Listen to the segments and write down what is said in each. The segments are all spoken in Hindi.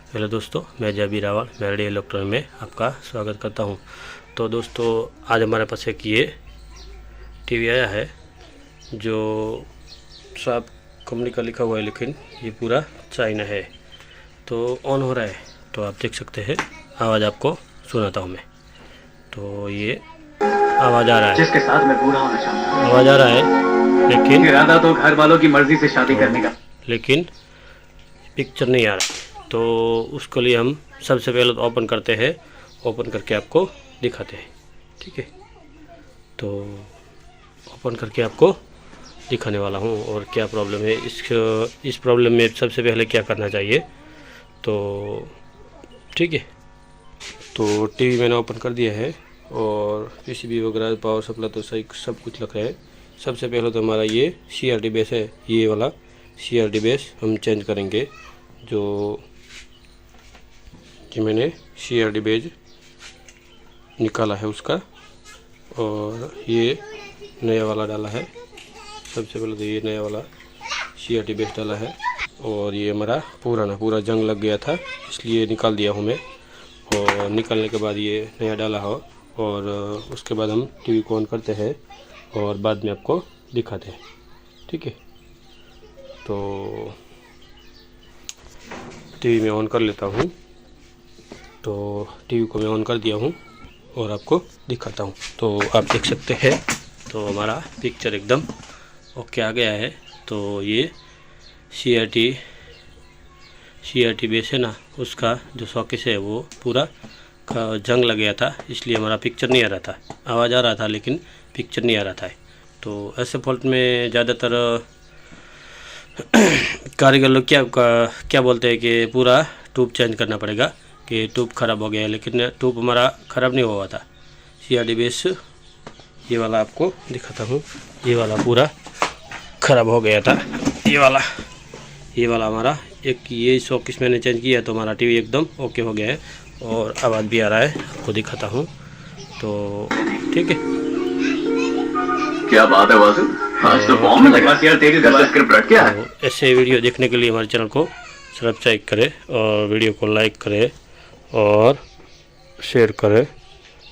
हेलो दोस्तों, मैं जयबीर रावल मेलडी इलेक्ट्रॉनिक में आपका स्वागत करता हूं। तो दोस्तों, आज हमारे पास एक ये टीवी आया है जो साफ कंपनी का लिखा हुआ है, लेकिन ये पूरा चाइना है। तो ऑन हो रहा है, तो आप देख सकते हैं। आवाज़ आपको सुनाता हूँ मैं। तो ये आवाज़ आ रहा है, जिसके साथ मैं पूरा होना चाहता हूँ। आवाज़ आ रहा है, लेकिन इरादा तो घर वालों की मर्जी से शादी करने का, लेकिन पिक्चर नहीं आ रहा। तो उसके लिए हम सबसे पहले तो ओपन करते हैं। ओपन करके आपको दिखाते हैं, ठीक है। तो ओपन करके आपको दिखाने वाला हूँ और क्या प्रॉब्लम है। इस प्रॉब्लम में सबसे पहले क्या करना चाहिए, तो ठीक है। तो टीवी मैंने ओपन कर दिया है और पीसीबी वगैरह पावर सप्लाई तो सही सब कुछ लग रहा है। सबसे पहले तो हमारा ये CRT बेस है, ये वाला CRT बेस हम चेंज करेंगे। जो कि मैंने CRT बेस निकाला है उसका, और ये नया वाला डाला है। सबसे पहले तो ये नया वाला CRT बेस डाला है, और ये हमारा पूरा जंग लग गया था, इसलिए निकाल दिया हूँ मैं। और निकालने के बाद ये नया डाला हो, और उसके बाद हम टीवी को ऑन करते हैं और बाद में आपको दिखाते हैं, ठीक है। तो टीवी में ऑन कर लेता हूँ। तो टीवी को मैं ऑन कर दिया हूँ और आपको दिखाता हूँ। तो आप देख सकते हैं, तो हमारा पिक्चर एकदम ओके आ गया है। तो ये CRT बेस है ना, उसका जो सॉकेट है वो पूरा जंग लग गया था, इसलिए हमारा पिक्चर नहीं आ रहा था। आवाज़ आ रहा था लेकिन पिक्चर नहीं आ रहा था। तो ऐसे फॉल्ट में ज़्यादातर कारीगर लोग क्या बोलते हैं कि पूरा ट्यूब चेंज करना पड़ेगा, कि ट्यूब ख़राब हो गया है। लेकिन ट्यूब हमारा ख़राब नहीं हुआ था। CRT बेस ये वाला आपको दिखाता हूँ, ये वाला पूरा ख़राब हो गया था। ये वाला हमारा ये सॉकेट मैंने चेंज किया, तो हमारा टीवी एकदम ओके हो गया है और आवाज़ भी आ रहा है, आपको दिखाता हूँ। तो ठीक है, क्या बात है वासु, आज तो फॉर्म में लगा यार, तेरी स्क्रिप्ट रट क्या है। तो ऐसे वीडियो देखने के लिए हमारे चैनल को सब्सक्राइब करें और वीडियो को लाइक करें और शेयर करें।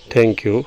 Thank you.